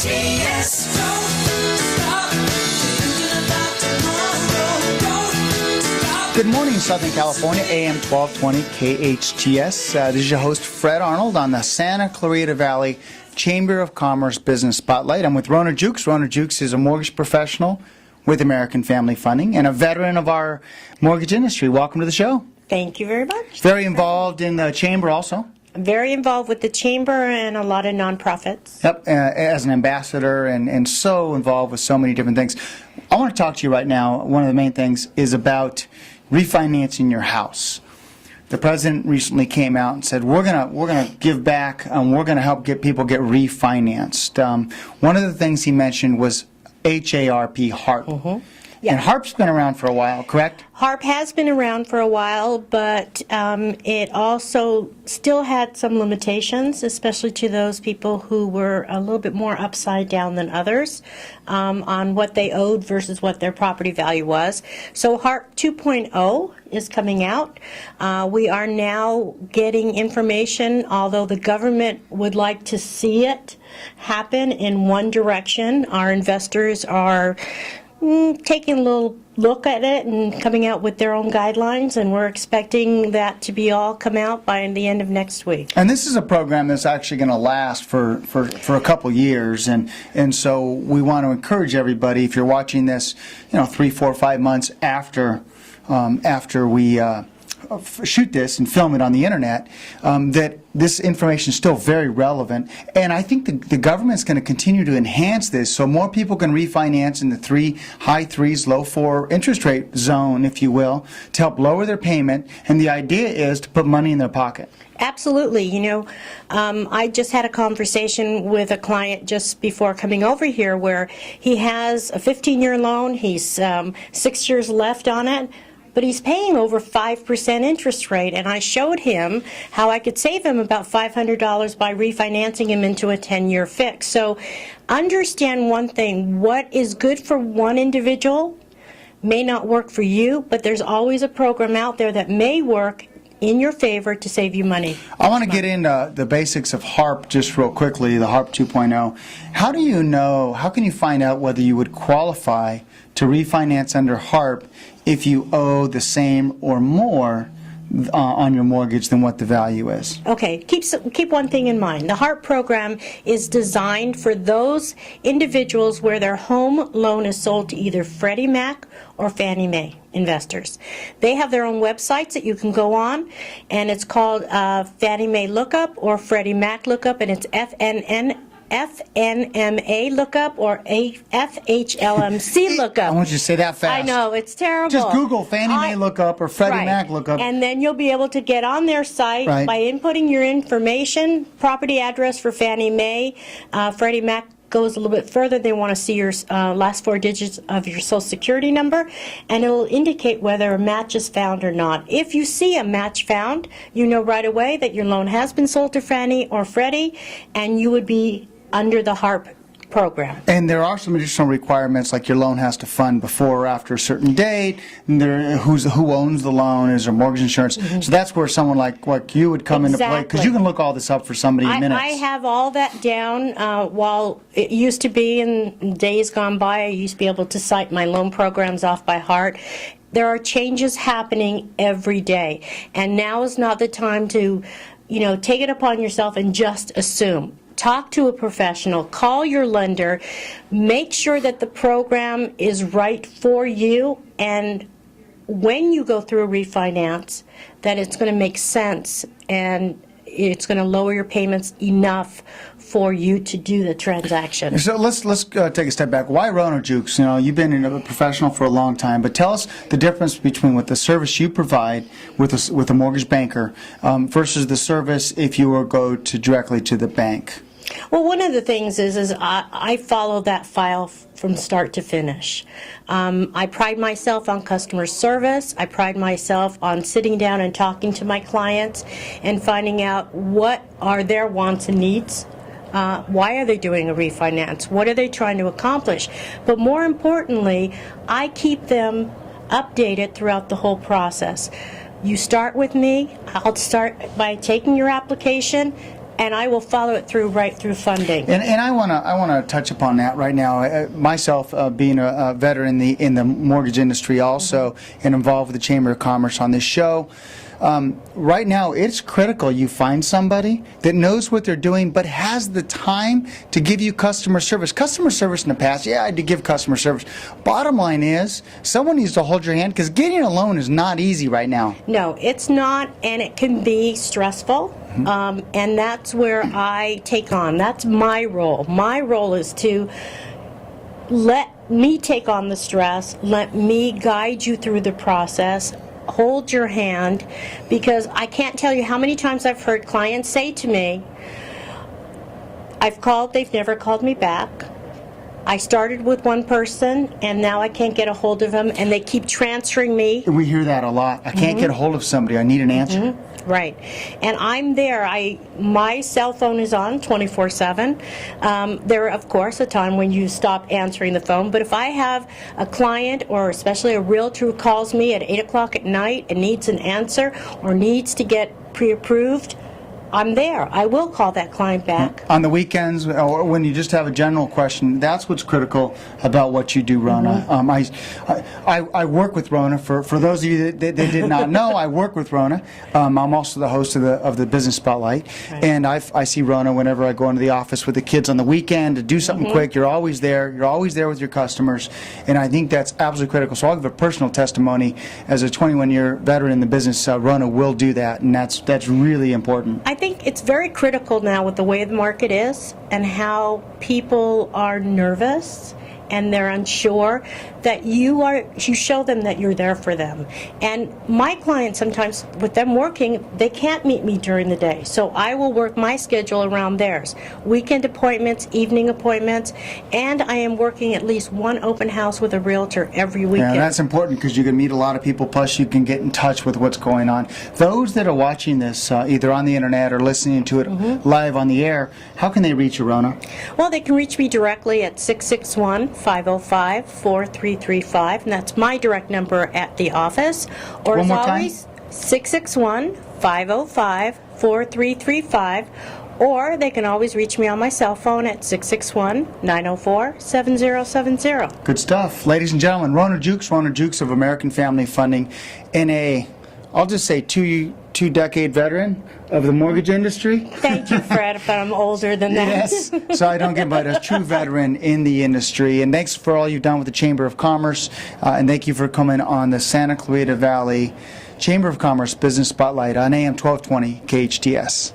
Good morning, Southern California, AM 1220 KHTS. This is your host, Fred Arnold, on the Santa Clarita Valley Chamber of Commerce Business Spotlight. I'm with Rhona Jukes. Rhona Jukes is a mortgage professional with American Family Funding and a veteran of our mortgage industry. Welcome to the show. Thank you very much. Very involved in the chamber also. Very involved with the chamber and a lot of nonprofits. Yep, as an ambassador and so involved with so many different things. I want to talk to you right now. One of the main things is about refinancing your house. The president recently came out and said we're gonna give back and we're gonna help get people get refinanced. One of the things he mentioned was HARP, HARP. Mm-hmm. Yeah. And HARP's been around for a while, correct? HARP has been around for a while, but it also still had some limitations, especially to those people who were a little bit more upside down than others on what they owed versus what their property value was. So HARP 2.0 is coming out. We are now getting information, although the government would like to see it happen in one direction. Our investors are taking a little look at it and coming out with their own guidelines, and we're expecting that to be all come out by the end of next week. And this is a program that's actually going to last for a couple years, and so we want to encourage everybody, if you're watching this, 3, 4, 5 months after we shoot this and film it on the internet, that this information is still very relevant. And I think the government's going to continue to enhance this so more people can refinance in the high 3s, low 4 interest rate zone, if you will, to help lower their payment. And the idea is to put money in their pocket. Absolutely. I just had a conversation with a client just before coming over here where he has a 15-year loan. He's 6 years left on it, but he's paying over 5% interest rate, and I showed him how I could save him about $500 by refinancing him into a 10-year fix. So understand one thing: what is good for one individual may not work for you, but there's always a program out there that may work in your favor to save you money. I want to get into the basics of HARP just real quickly, the HARP 2.0. How can you find out whether you would qualify to refinance under HARP if you owe the same or more on your mortgage than what the value is? Okay, keep one thing in mind. The HARP program is designed for those individuals where their home loan is sold to either Freddie Mac or Fannie Mae investors. They have their own websites that you can go on, and it's called Fannie Mae Lookup or Freddie Mac Lookup, and it's FNMA lookup or FHLMC lookup. I want you to say that fast. I know, it's terrible. Just Google Fannie Mae lookup or Freddie Mac lookup. And then you'll be able to get on their site by inputting your information, property address for Fannie Mae. Freddie Mac goes a little bit further. They want to see your last 4 digits of your Social Security number, and it'll indicate whether a match is found or not. If you see a match found, you know right away that your loan has been sold to Fannie or Freddie, and you would be under the HARP program. And there are some additional requirements, like your loan has to fund before or after a certain date, and who owns the loan, is there mortgage insurance. Mm-hmm. So that's where someone like you would come into play, because you can look all this up for somebody in minutes. I have all that down. While it used to be in days gone by, I used to be able to cite my loan programs off by heart. There are changes happening every day, and now is not the time to take it upon yourself and just assume. Talk to a professional, call your lender, make sure that the program is right for you, and when you go through a refinance, that it's going to make sense and it's going to lower your payments enough for you to do the transaction. So let's take a step back. Why Rhona Jukes? You've been a professional for a long time, but tell us the difference between what the service you provide with a mortgage banker versus the service if you go directly to the bank. Well, one of the things is I follow that file from start to finish. I pride myself on customer service. I pride myself on sitting down and talking to my clients and finding out what are their wants and needs. Why are they doing a refinance? What are they trying to accomplish? But more importantly, I keep them updated throughout the whole process. You start with me. I'll start by taking your application, and I will follow it through right through funding. And I want to touch upon that right now. Myself, being a veteran in the mortgage industry also, and involved with the Chamber of Commerce on this show. Right now, it's critical you find somebody that knows what they're doing but has the time to give you customer service. Customer service in the past, yeah, I had to give customer service. Bottom line is, someone needs to hold your hand, because getting a loan is not easy right now. No, it's not, and it can be stressful. And that's where I take on. That's my role. My role is to let me take on the stress, let me guide you through the process, hold your hand, because I can't tell you how many times I've heard clients say to me, I've called, they've never called me back. I started with one person, and now I can't get a hold of them, and they keep transferring me. We hear that a lot. I can't get a hold of somebody. I need an answer. Right. And I'm there. My cell phone is on 24/7. There, of course, a time when you stop answering the phone. But if I have a client, or especially a realtor who calls me at 8 o'clock at night and needs an answer or needs to get pre-approved, I'm there. I will call that client back. On the weekends, or when you just have a general question, that's what's critical about what you do, Rhona. I work with Rhona. For those of you that did not know, I work with Rhona. I'm also the host of the Business Spotlight, and I see Rhona whenever I go into the office with the kids on the weekend to do something quick. You're always there. You're always there with your customers, and I think that's absolutely critical. So I'll give a personal testimony. As a 21-year veteran in the business, Rhona will do that, and that's really important. I think it's very critical now with the way the market is and how people are nervous and they're unsure, that you show them that you're there for them. And my clients, sometimes with them working, they can't meet me during the day, so I will work my schedule around theirs. Weekend appointments, evening appointments, and I am working at least one open house with a realtor every weekend. Yeah, that's important, because you can meet a lot of people, plus you can get in touch with what's going on. Those that are watching this either on the internet or listening to it live on the air, how can they reach you, Rhona? Well, they can reach me directly at 661-505-4335, and that's my direct number at the office. Or One as more time? always, 661-505-4335, or they can always reach me on my cell phone at 661-904-7070. Good stuff. Ladies and gentlemen, Rhona Jukes of American Family Funding, and I'll just say two-decade veteran of the mortgage industry. Thank you, Fred, but I'm older than that. Yes, so I don't get, but a true veteran in the industry. And thanks for all you've done with the Chamber of Commerce, and thank you for coming on the Santa Clarita Valley Chamber of Commerce Business Spotlight on AM 1220 KHTS.